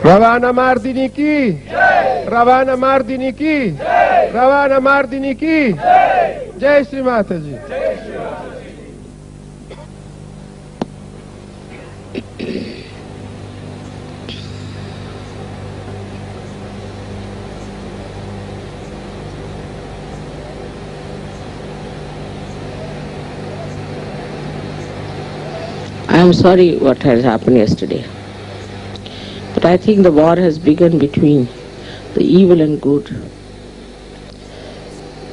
रवाना मार्दिनी की, रवाना मार्दिनी की, रवाना मार्दिनी की, जय श्री माताजी। I am sorry what has happened yesterday. But I think the war has begun between the evil and good.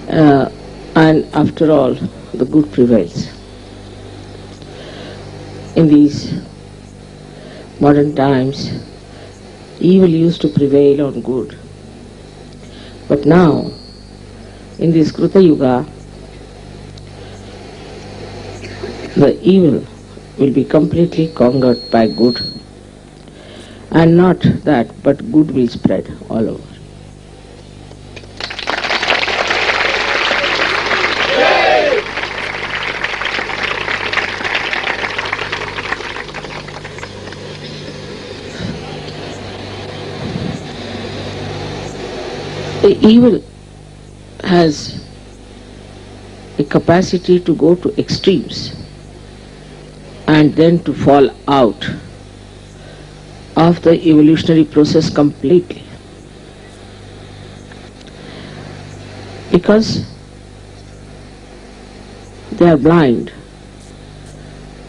And after all, the good prevails. In these modern times, evil used to prevail on good. But now, in this Kruta Yuga, the evil will be completely conquered by good. And not that, but good will spread all over. The evil has a capacity to go to extremes and then to fall out of the evolutionary process completely. Because they are blind,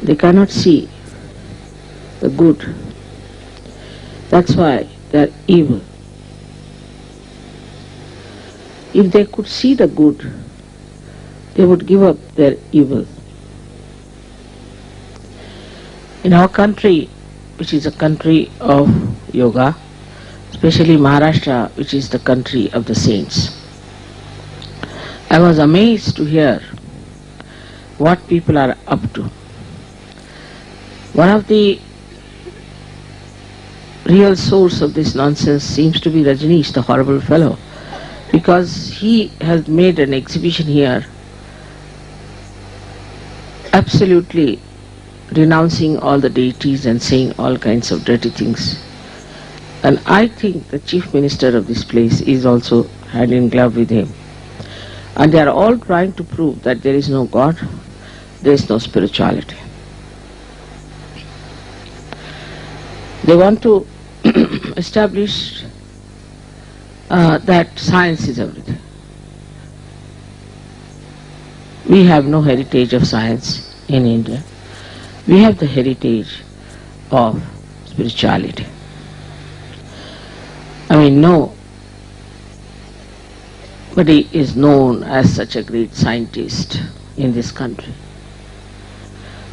they cannot see the good. That's why they are evil. If they could see the good, they would give up their evil. In our country, which is a country of yoga, especially Maharashtra, which is the country of the saints, I was amazed to hear what people are up to. One of the real source of this nonsense seems to be Rajneesh, the horrible fellow, because he has made an exhibition here absolutely renouncing all the deities and saying all kinds of dirty things. And I think the chief minister of this place is also hand in glove with him. And they are all trying to prove that there is no God, there is no spirituality. They want to establish that science is everything. We have no heritage of science in India. We have the heritage of spirituality. I mean, nobody is known as such a great scientist in this country.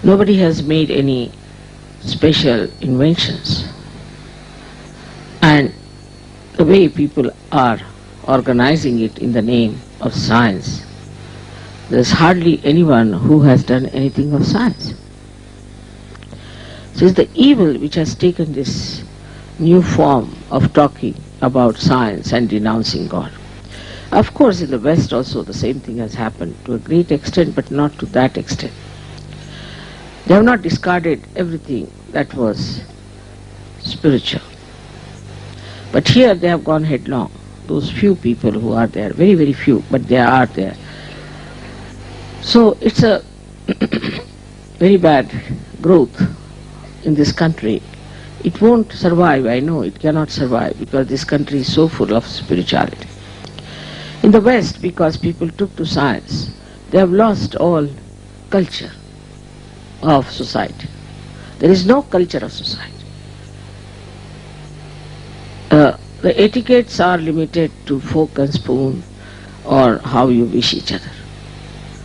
Nobody has made any special inventions. And the way people are organizing it in the name of science, there is hardly anyone who has done anything of science. So it's the evil which has taken this new form of talking about science and denouncing God. Of course, in the West also the same thing has happened to a great extent, but not to that extent. They have not discarded everything that was spiritual. But here they have gone headlong. Those few people who are there, very, very few, but they are there. So it's a very bad growth in this country. It won't survive, I know, it cannot survive because this country is so full of spirituality. In the West, because people took to science, they have lost all culture of society. There is no culture of society. The etiquettes are limited to fork and spoon or how you wish each other.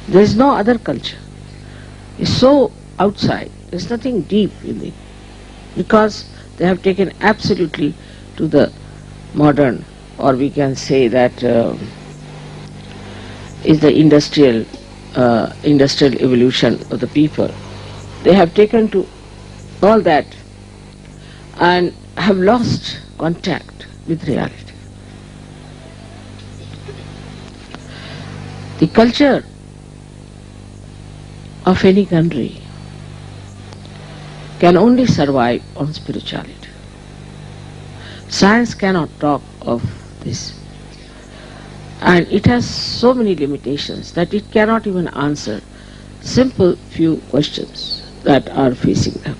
There is no other culture. It's so outside. There is nothing deep in it. Because they have taken absolutely to the modern, or we can say that is the industrial evolution of the people. They have taken to all that and have lost contact with reality. The culture of any country can only survive on spirituality. Science cannot talk of this. And it has so many limitations that it cannot even answer simple few questions that are facing them.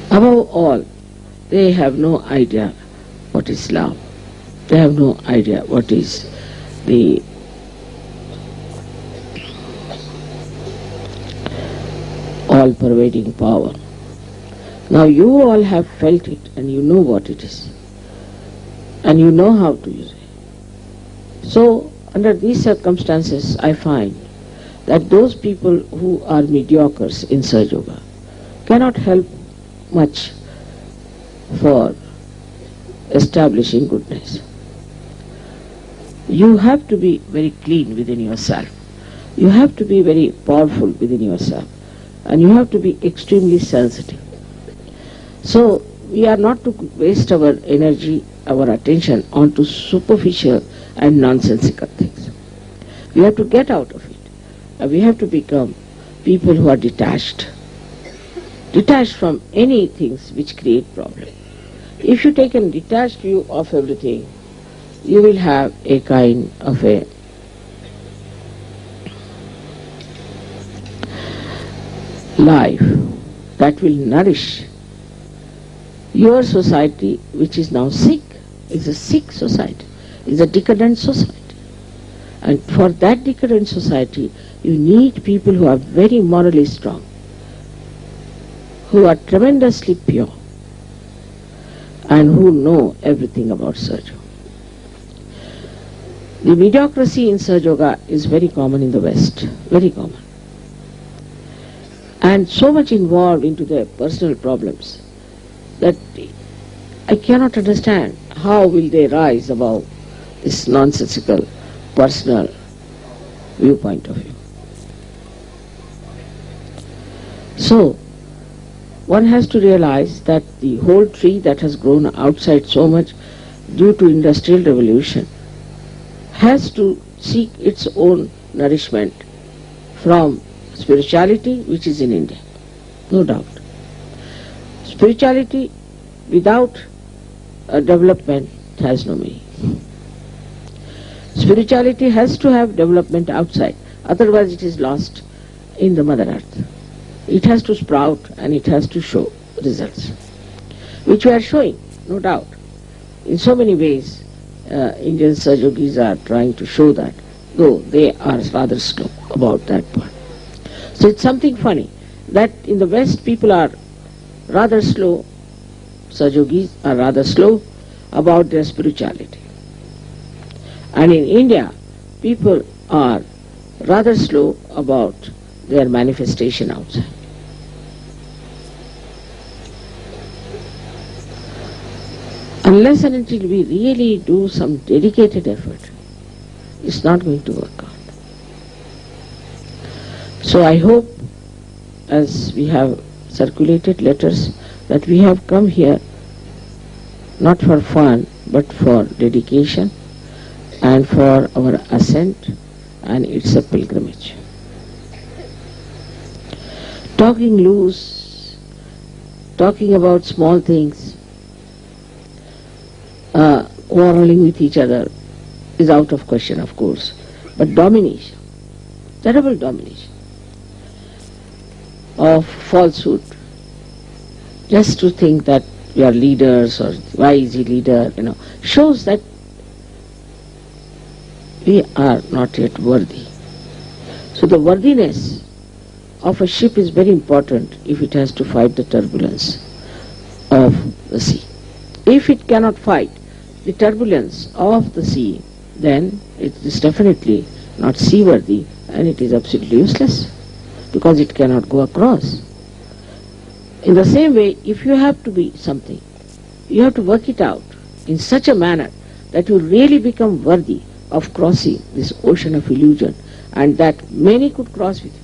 Above all, they have no idea what is love. They have no idea what is the all-pervading power. Now you all have felt it and you know what it is. And you know how to use it. So, under these circumstances, I find that those people who are mediocres in Sahaja Yoga cannot help much for establishing goodness. You have to be very clean within yourself. You have to be very powerful within yourself. And you have to be extremely sensitive. So, we are not to waste our energy, our attention onto superficial and nonsensical things. We have to get out of it. We have to become people who are detached. Detached from any things which create problem. If you take a detached view of everything, you will have a kind of a life that will nourish your society, which is now sick. It's a sick society. It's a decadent society. And for that decadent society, you need people who are very morally strong, who are tremendously pure, and who know everything about Sahaja. The mediocrity in Sahaja Yoga is very common in the West, very common. And so much involved into their personal problems that I cannot understand how will they rise above this nonsensical personal viewpoint of view. So, one has to realize that the whole tree that has grown outside so much due to industrial revolution has to seek its own nourishment from spirituality which is in India, no doubt. Spirituality without development has no meaning. Spirituality has to have development outside, otherwise it is lost in the Mother Earth. It has to sprout and it has to show results, which we are showing, no doubt. In so many ways, Indian Sahaja Yogis are trying to show that, though they are rather slow about that part. So it's something funny that in the West people are rather slow, Sahaja Yogis are rather slow about their spirituality. And in India, people are rather slow about their manifestation outside. Unless and until we really do some dedicated effort, it's not going to work out. So I hope, as we have circulated letters, that we have come here not for fun, but for dedication and for our ascent, and it's a pilgrimage. Talking loose, talking about small things, quarreling with each other is out of question, of course. But domination, terrible domination of falsehood, just to think that we are leaders or why is he leader, shows that we are not yet worthy. So the worthiness of a ship is very important if it has to fight the turbulence of the sea. If it cannot fight the turbulence of the sea, then it is definitely not seaworthy and it is absolutely useless because it cannot go across. In the same way, if you have to be something, you have to work it out in such a manner that you really become worthy of crossing this ocean of illusion and that many could cross with you.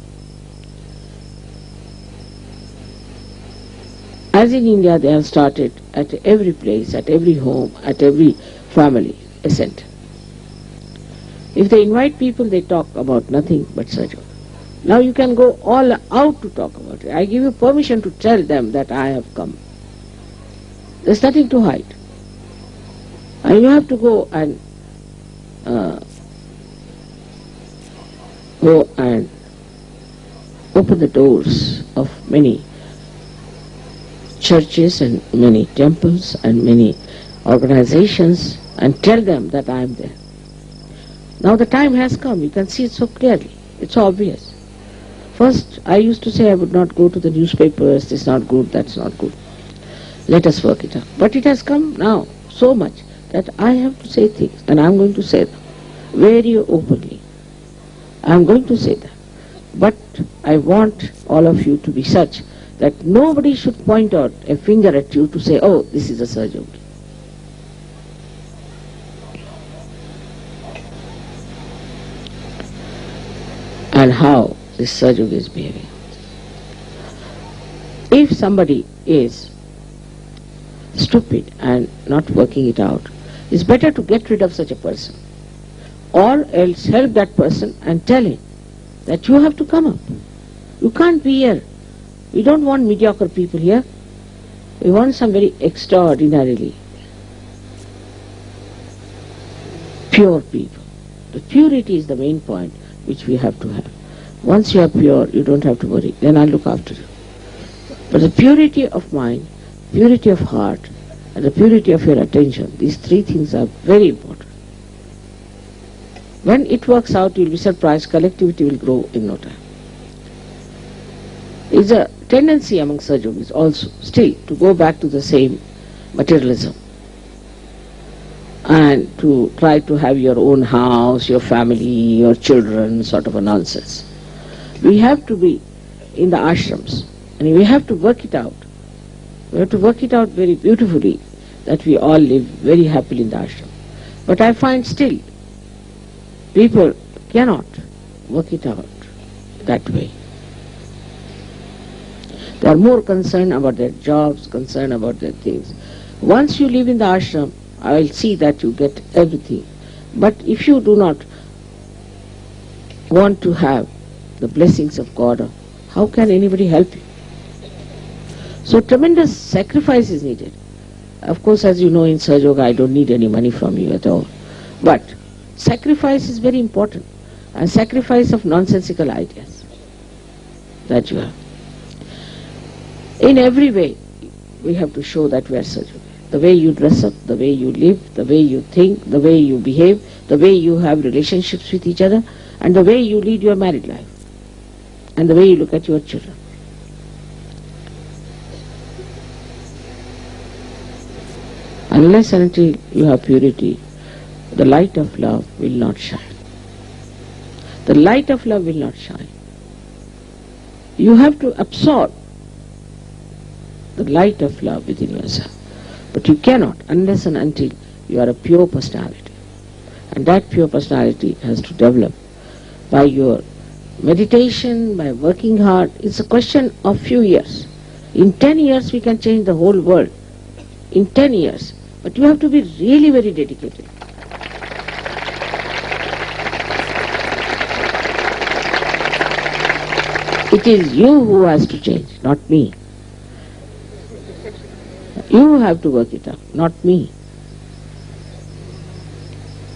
As in India, they have started at every place, at every home, at every family, a center. If they invite people, they talk about nothing but Sahaja. Now you can go all out to talk about it. I give you permission to tell them that I have come. There's nothing to hide. And you have to go and open the doors of many churches and many temples and many organizations and tell them that I am there. Now the time has come, you can see it so clearly, it's obvious. First, I used to say I would not go to the newspapers, this is not good, that's not good. Let us work it out. But it has come now so much that I have to say things, and I'm going to say them very openly. I'm going to say them. But I want all of you to be such that nobody should point out a finger at you to say, oh, this is a Sahaja. And how this Sahaja is behaving. If somebody is stupid and not working it out, it's better to get rid of such a person, or else help that person and tell him that you have to come up. You can't be here. We don't want mediocre people here. We want some very extraordinarily pure people. The purity is the main point which we have to have. Once you are pure, you don't have to worry. Then I'll look after you. But the purity of mind, purity of heart, and the purity of your attention, these three things are very important. When it works out, you'll be surprised, collectivity will grow in no time. It's a tendency among Sahaja yogis also still to go back to the same materialism and to try to have your own house, your family, your children, sort of a nonsense. We have to be in the ashrams and we have to work it out. We have to work it out very beautifully that we all live very happily in the ashram. But I find still people cannot work it out that way. They are more concerned about their jobs, concerned about their things. Once you live in the ashram, I will see that you get everything. But if you do not want to have the blessings of God, how can anybody help you? So tremendous sacrifice is needed. Of course, as you know, in Sahaja Yoga, I don't need any money from you at all. But sacrifice is very important. And sacrifice of nonsensical ideas that you have. In every way, we have to show that we are Sahaja Yoga. The way you dress up, the way you live, the way you think, the way you behave, the way you have relationships with each other, and the way you lead your married life, and the way you look at your children. Unless and until you have purity, the light of love will not shine. The light of love will not shine. You have to absorb the light of love within yourself. But you cannot unless and until you are a pure personality. And that pure personality has to develop by your meditation, by working hard. It's a question of few years. In 10 years we can change the whole world. In 10 years. But you have to be really very dedicated. It is you who has to change, not me. You have to work it out, not me.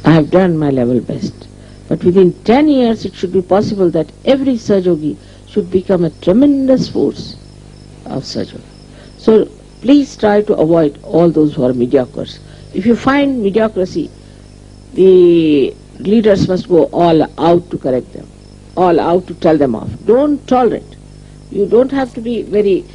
I have done my level best. But within 10 years it should be possible that every Sahaja Yogi should become a tremendous force of Sahaja Yoga. So please try to avoid all those who are mediocres. If you find mediocrity, the leaders must go all out to correct them, all out to tell them off. Don't tolerate. You don't have to be very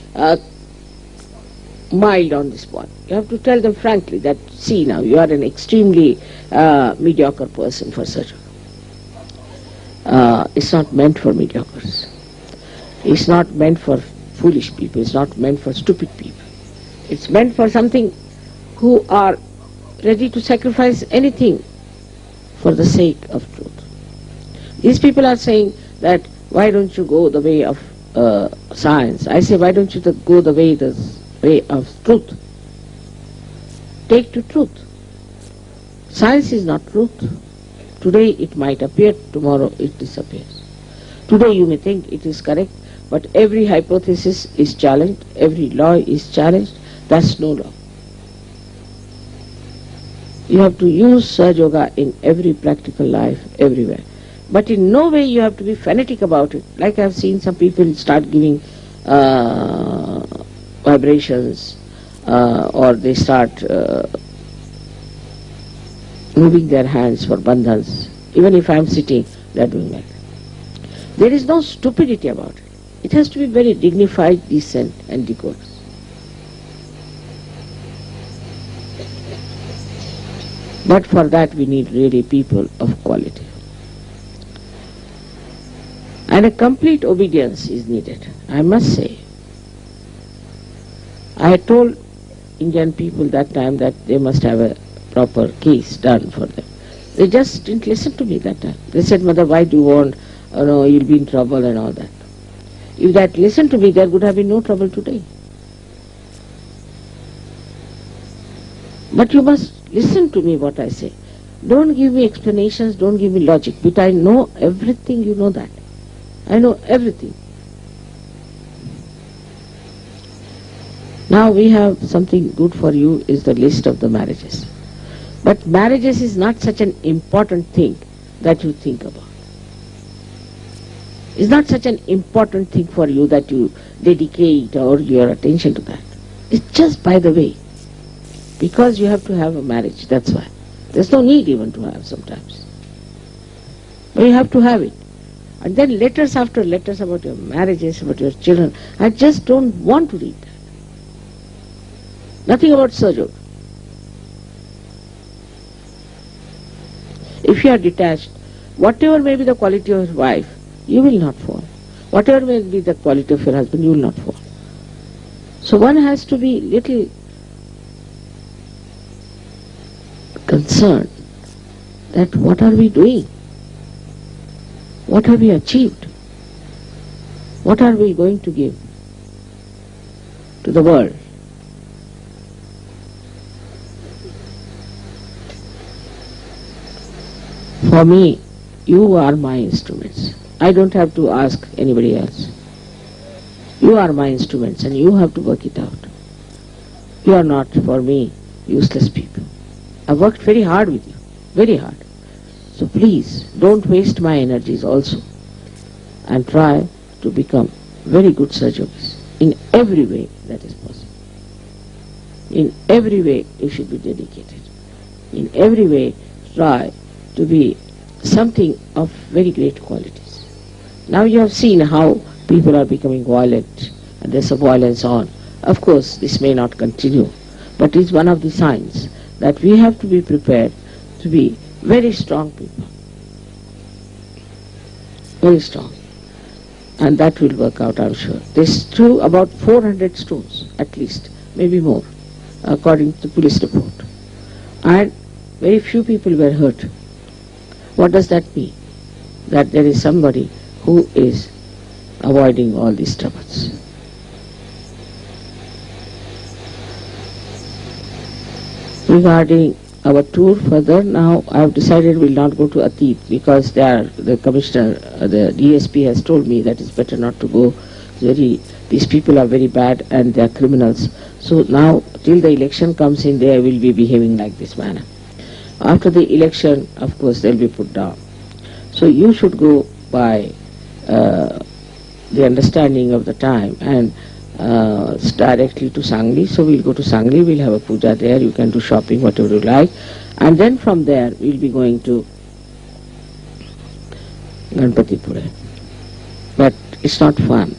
mild on this point. You have to tell them frankly that, see now, you are an extremely mediocre person for Sahaja Yoga. It's not meant for mediocres. It's not meant for foolish people. It's not meant for stupid people. It's meant for something who are ready to sacrifice anything for the sake of truth. These people are saying that, why don't you go the way of science? I say, why don't you go the way of truth? Take to truth. Science is not truth. Today it might appear, tomorrow it disappears. Today you may think it is correct, but every hypothesis is challenged, every law is challenged. That's no law. You have to use Sahaja Yoga in every practical life, everywhere. But in no way you have to be fanatic about it. Like I've seen some people start giving vibrations, or they start moving their hands for bandhans. Even if I'm sitting, they're doing like that. There is no stupidity about it. It has to be very dignified, decent and decorous. But for that we need really people of quality. And a complete obedience is needed, I must say. I had told Indian people that time that they must have a proper case done for them. They just didn't listen to me that time. They said, "Mother, why do you want, no, you'll be in trouble," and all that. If they had listened to me, there would have been no trouble today. But you must listen to me what I say. Don't give me explanations, don't give me logic, but I know everything, you know that. I know everything. Now we have something good for you, is the list of the marriages. But marriages is not such an important thing that you think about. It's not such an important thing for you that you dedicate or your attention to that. It's just by the way. Because you have to have a marriage, that's why. There's no need even to have sometimes. But you have to have it. And then letters after letters about your marriages, about your children. I just don't want to read that. Nothing about Sahaja. If you are detached, whatever may be the quality of your wife, you will not fall. Whatever may be the quality of your husband, you will not fall. So one has to be little concerned that what are we doing? What have we achieved? What are we going to give to the world? For me, you are my instruments. I don't have to ask anybody else. You are my instruments and you have to work it out. You are not, for me, useless people. I worked very hard with you, very hard. So please, don't waste my energies also, and try to become very good surgeons in every way that is possible. In every way you should be dedicated. In every way try to be something of very great qualities. Now you have seen how people are becoming violent, and there's a violence on. Of course this may not continue, but it's one of the signs that we have to be prepared to be very strong people. Very strong. And that will work out, I'm sure. They threw about 400 stones, at least, maybe more, according to the police report. And very few people were hurt. What does that mean? That there is somebody who is avoiding all these troubles. Regarding our tour further, now I have decided we will not go to Atit because the commissioner, the DSP has told me that it's better not to go. These people are very bad and they are criminals. So now till the election comes in, they will be behaving like this manner. After the election, of course, they will be put down. So you should go by the understanding of the time and directly to Sangli. So we'll go to Sangli, we'll have a puja there, you can do shopping, whatever you like. And then from there we'll be going to Ganpatipura. But it's not fun.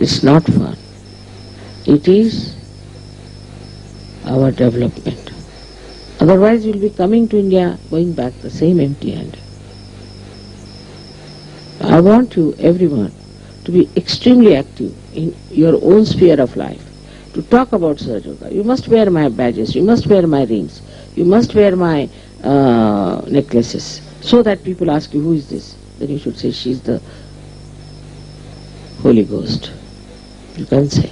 It's not fun. It is our development. Otherwise we'll be coming to India, going back the same empty-handed. I want you, everyone, to be extremely active in your own sphere of life, to talk about Sahaja Yoga. You must wear my badges, you must wear my rings, you must wear my necklaces, so that people ask you, who is this? Then you should say, she is the Holy Ghost. You can say,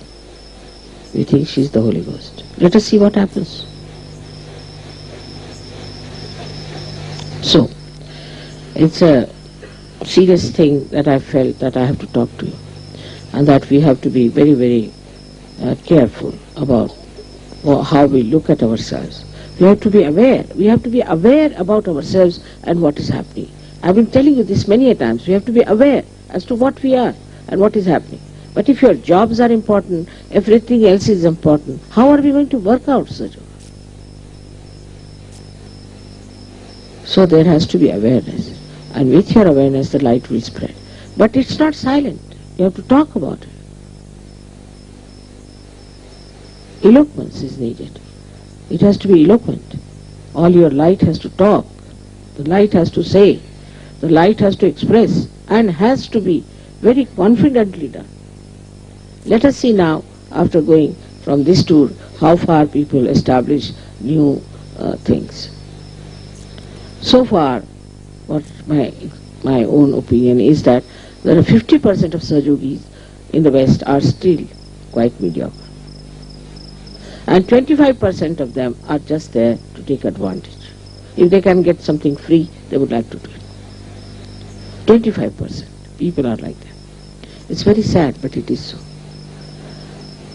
we think she is the Holy Ghost. Let us see what happens. So, it's a serious thing that I felt that I have to talk to you, and that we have to be very, very careful about how we look at ourselves. We have to be aware. We have to be aware about ourselves and what is happening. I've been telling you this many a times. We have to be aware as to what we are and what is happening. But if your jobs are important, everything else is important, how are we going to work out such? So there has to be awareness. And with your awareness, the light will spread. But it's not silent. You have to talk about it. Eloquence is needed. It has to be eloquent. All your light has to talk. The light has to say. The light has to express. And has to be very confidently done. Let us see now, after going from this tour, how far people establish new things. So far, what my own opinion is that there are 50% of Sahajogis in the West are still quite mediocre. And 25% of them are just there to take advantage. If they can get something free, they would like to do it. 25% people are like that. It's very sad, but it is so.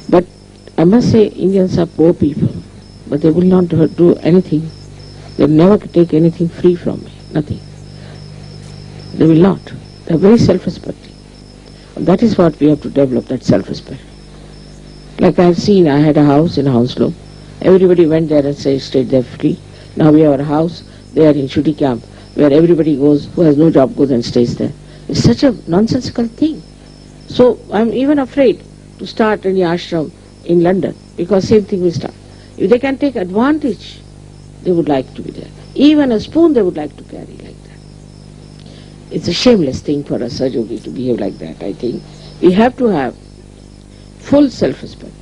But I must say, Indians are poor people, but they will not do anything. They will never take anything free from me, nothing. They will not. They are very self-respecting. And that is what we have to develop, that self-respect. Like I have seen, I had a house in Hounslow. Everybody went there and stayed there free. Now we have a house there in Shooty camp where everybody goes, who has no job goes and stays there. It's such a nonsensical thing. So I'm even afraid to start any ashram in London, because same thing will start. If they can take advantage, they would like to be there. Even a spoon they would like to carry like that. It's a shameless thing for a Sahajogi to behave like that, I think. We have to have full self-respect.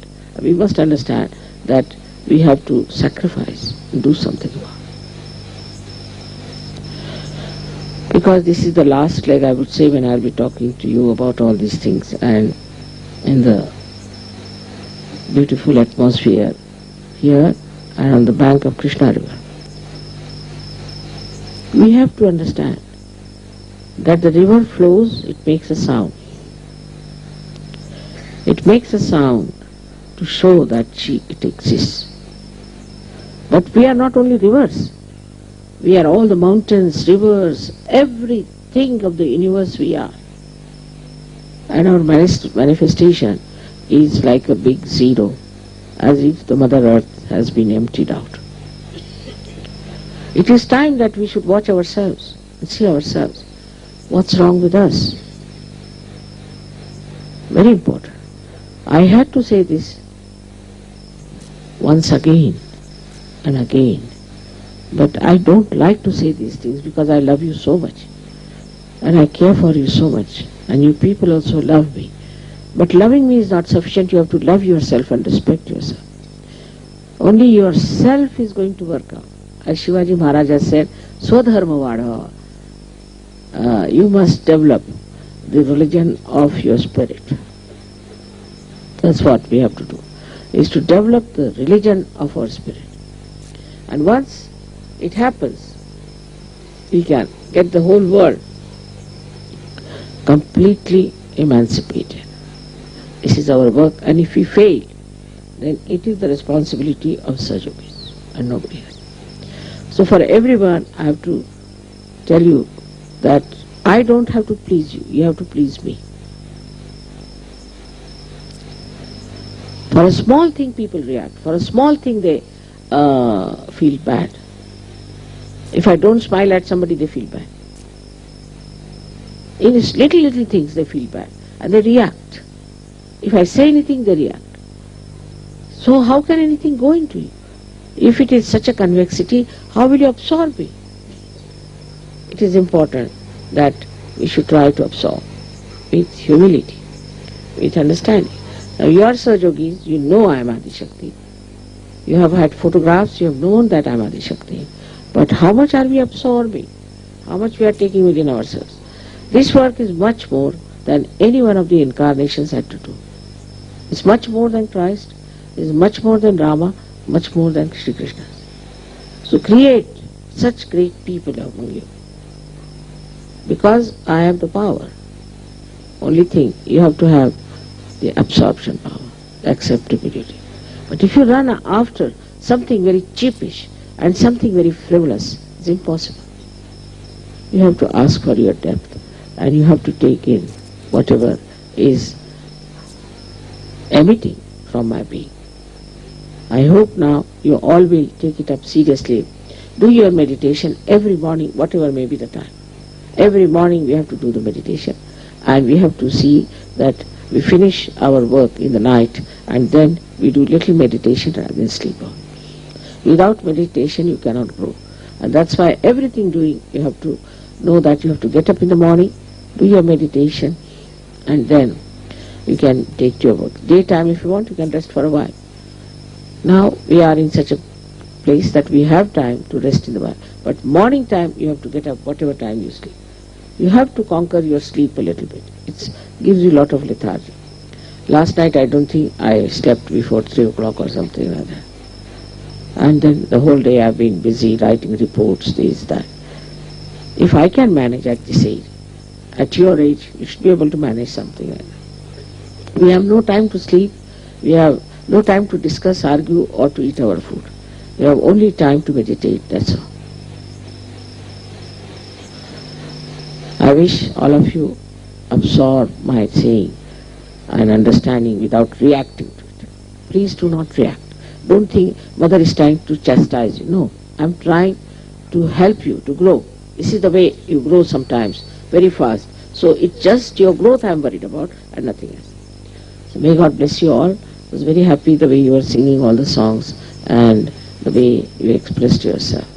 We must understand that we have to sacrifice and do something about it. Because this is the last leg, I would say, when I'll be talking to you about all these things, and in the beautiful atmosphere here and on the bank of Krishna river. We have to understand that the river flows, it makes a sound. It makes a sound to show that it exists. But we are not only rivers. We are all the mountains, rivers, everything of the universe we are. And our manifestation is like a big zero, as if the Mother Earth has been emptied out. It is time that we should watch ourselves and see ourselves. What's wrong with us? Very important. I had to say this once again and again. But I don't like to say these things because I love you so much. And I care for you so much. And you people also love me. But loving me is not sufficient. You have to love yourself and respect yourself. Only yourself is going to work out. As Shivaji Maharaj has said, Swadharma Vadha. You must develop the religion of your spirit. That's what we have to do, is to develop the religion of our spirit. And once it happens, we can get the whole world completely emancipated. This is our work, and if we fail, then it is the responsibility of Sahajogis and nobody else. So for everyone, I have to tell you that I don't have to please you, you have to please me. For a small thing people react, for a small thing they feel bad. If I don't smile at somebody, they feel bad. In little things they feel bad and they react. If I say anything, they react. So how can anything go into you? If it is such a convexity, how will you absorb it? It is important that we should try to absorb with humility, with understanding. Now you are Sahajogis, you know I am Adi Shakti. You have had photographs, you have known that I am Adi Shakti. But how much are we absorbing? How much we are taking within ourselves? This work is much more than any one of the incarnations had to do. It's much more than Christ, it's much more than Rama, much more than Shri Krishna. So create such great people among you. Because I have the power. Only thing, you have to have the absorption power, the acceptability. But if you run after something very cheapish, and something very frivolous is impossible. You have to ask for your depth, and you have to take in whatever is emitting from my being. I hope now you all will take it up seriously. Do your meditation every morning, whatever may be the time. Every morning we have to do the meditation, and we have to see that we finish our work in the night, and then we do little meditation rather than sleep on. Without meditation you cannot grow. And that's why everything doing, you have to know that you have to get up in the morning, do your meditation, and then you can take to your work. Daytime, if you want, you can rest for a while. Now we are in such a place that we have time to rest in the while. But morning time, you have to get up whatever time you sleep. You have to conquer your sleep a little bit. It gives you a lot of lethargy. Last night I don't think I slept before 3 o'clock or something like that. And then the whole day I've been busy writing reports, this, that. If I can manage at this age, at your age, you should be able to manage something like that. We have no time to sleep. We have no time to discuss, argue, or to eat our food. We have only time to meditate, that's all. I wish all of you absorb my saying and understanding without reacting to it. Please do not react. Don't think Mother is trying to chastise you. No, I'm trying to help you to grow. This is the way you grow sometimes, very fast. So it's just your growth I'm worried about and nothing else. So may God bless you all. I was very happy the way you were singing all the songs and the way you expressed yourself.